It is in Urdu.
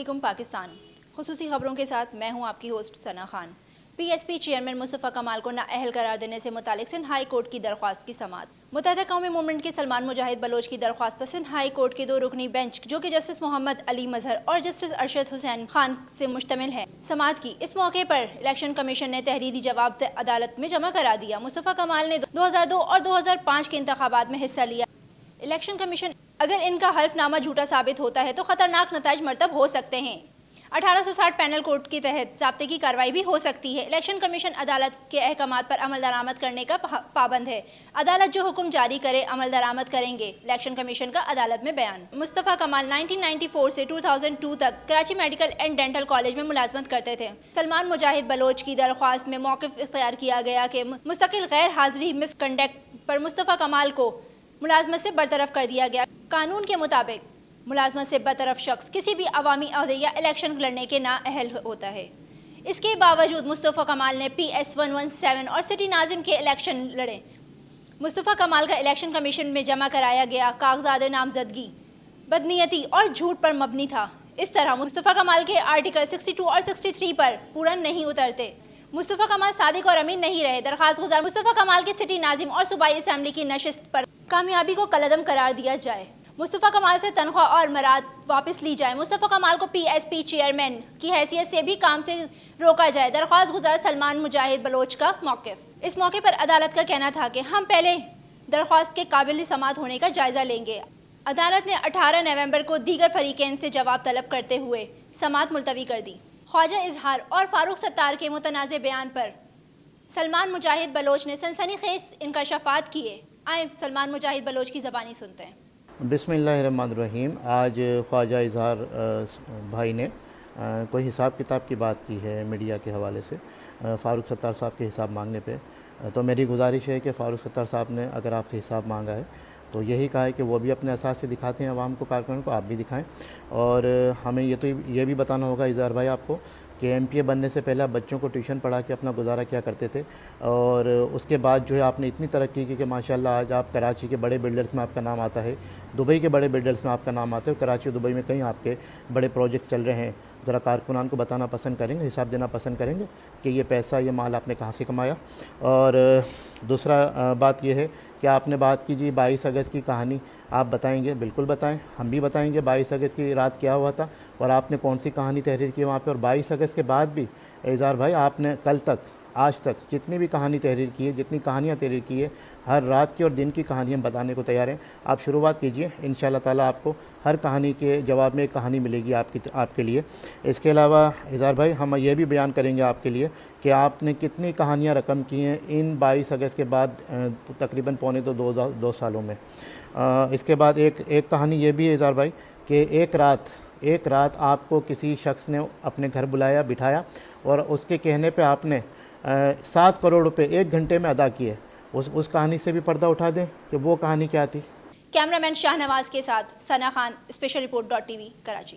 علیکم پاکستان، خصوصی خبروں کے ساتھ میں ہوں آپ کی host Sana Khan. P S P chairman Mustafa Kamal کو نااہل قرار دینے سے متعلق سندھ ہائی کورٹ کی درخواست کی سماعت۔ متحدہ قومی موومنٹ کے سلمان مجاہد بلوچ کی درخواست پر سندھ ہائی کورٹ کے 2 رکنی بینچ جو کہ جسٹس محمد علی مظہر اور جسٹس ارشد حسین خان سے مشتمل ہے، سماعت کی۔ اس موقع پر الیکشن کمیشن نے تحریری جواب عدالت میں جمع کرا دیا۔ مصطفی کمال نے 2002 اور 2005 کے انتخابات میں حصہ لیا۔ الیکشن کمیشن اگر ان کا حلف نامہ جھوٹا ثابت ہوتا ہے تو خطرناک نتائج مرتب ہو سکتے ہیں۔ 1860 پینل کوڈ کے تحت ضابطے کی کارروائی بھی ہو سکتی ہے۔ الیکشن کمیشن عدالت کے احکامات پر عمل درآمد کرنے کا پابند ہے۔ عدالت جو حکم جاری کرے عمل درآمد کریں گے۔ الیکشن کمیشن کا عدالت میں بیان۔ مصطفی کمال 1994 سے 2002 تک Karachi medical and dental college میں ملازمت کرتے تھے۔ سلمان مجاہد بلوچ کی درخواست میں موقف اختیار کیا گیا کہ مستقل غیر حاضری مس کنڈکٹ پر مصطفی کمال کو ملازمت سے برطرف کر دیا گیا۔ قانون کے مطابق ملازمت سے برطرف شخص کسی بھی عوامی عہدے یا الیکشن لڑنے کے نااہل ہوتا ہے۔ اس کے باوجود مصطفی کمال نے PS 117 اور سٹی ناظم کے الیکشن لڑے۔ مصطفی کمال کا الیکشن کمیشن میں جمع کرایا گیا کاغذات نامزدگی بدنیتی اور جھوٹ پر مبنی تھا۔ اس طرح مصطفی کمال کے آرٹیکل 62 اور 63 پر پورا نہیں اترتے۔ مصطفی کمال صادق اور امین نہیں رہے۔ درخواست گزار مصطفی کمال کے سٹی ناظم اور صوبائی اسمبلی کی نشست پر کامیابی کو کالعدم قرار دیا جائے۔ مصطفی کمال سے تنخواہ اور مراد واپس لی جائے۔ مصطفی کمال کو PSP چیئرمین کی حیثیت سے بھی کام سے روکا جائے۔ درخواست گزار سلمان مجاہد بلوچ کا موقف۔ اس موقع پر عدالت کا کہنا تھا کہ ہم پہلے درخواست کے قابل سماعت ہونے کا جائزہ لیں گے۔ عدالت نے 18 نومبر کو دیگر فریقین سے جواب طلب کرتے ہوئے سماعت ملتوی کر دی۔ خواجہ اظہار اور فاروق ستار کے متنازعہ بیان پر سلمان مجاہد بلوچ نے سنسنی خیز انکشافات کیے۔ آئیں سلمان مجاہد بلوچ کی زبانی سنتے ہیں۔ بسم اللہ الرحمن الرحیم۔ آج خواجہ اظہار بھائی نے کوئی حساب کتاب کی بات کی ہے میڈیا کے حوالے سے فاروق ستار صاحب کے حساب مانگنے پہ۔ تو میری گزارش ہے کہ فاروق ستار صاحب نے اگر آپ سے حساب مانگا ہے تو یہی کہا ہے کہ وہ بھی اپنے اساس سے دکھاتے ہیں عوام کو، کارکنوں کو، آپ بھی دکھائیں۔ اور ہمیں یہ بھی بتانا ہوگا اظہار بھائی آپ کو کہ MPA بننے سے پہلے آپ بچوں کو ٹیوشن پڑھا کے اپنا گزارا کیا کرتے تھے، اور اس کے بعد جو ہے آپ نے اتنی ترقی کی کہ ماشاءاللہ آج آپ کراچی کے بڑے بلڈرز میں آپ کا نام آتا ہے، دبئی کے بڑے بلڈرز میں آپ کا نام آتا ہے، کراچی اور دبئی میں کہیں آپ کے بڑے پروجیکٹس چل رہے ہیں۔ ذرا کارکنان کو بتانا پسند کریں گے، حساب دینا پسند کریں گے کہ یہ پیسہ، یہ مال آپ نے کہاں سے کمایا۔ اور دوسرا بات یہ ہے کہ آپ نے بات کی جی 22 اگست کی کہانی آپ بتائیں گے، بالکل بتائیں، ہم بھی بتائیں گے 22 اگست کی رات کیا ہوا تھا اور آپ نے کون سی کہانی تحریر کی وہاں پہ۔ اور 22 اگست کے بعد بھی اظہار بھائی آپ نے کل تک آج تک جتنی بھی کہانی تحریر کی ہے، جتنی کہانیاں تحریر کی ہے، ہر رات کی اور دن کی کہانی ہم بتانے کو تیار ہیں۔ آپ شروعات کیجئے، انشاءاللہ تعالیٰ آپ کو ہر کہانی کے جواب میں ایک کہانی ملے گی آپ کے لیے۔ اس کے علاوہ اظہار بھائی ہم یہ بھی بیان کریں گے آپ کے لیے کہ آپ نے کتنی کہانیاں رقم کی ہیں ان 22 اگست کے بعد تقریباً پونے دو سالوں میں۔ اس کے بعد ایک کہانی یہ بھی ہے اظہار بھائی کہ ایک رات آپ کو کسی شخص نے اپنے گھر بلایا، بٹھایا اور اس کے کہنے پہ آپ نے 7 کروڑ روپے 1 گھنٹے میں ادا کیے۔ اس کہانی سے بھی پردہ اٹھا دیں کہ وہ کہانی کیا تھی۔ کیمرامین شاہ نواز کے ساتھ Sana Khan, special report .tv Karachi.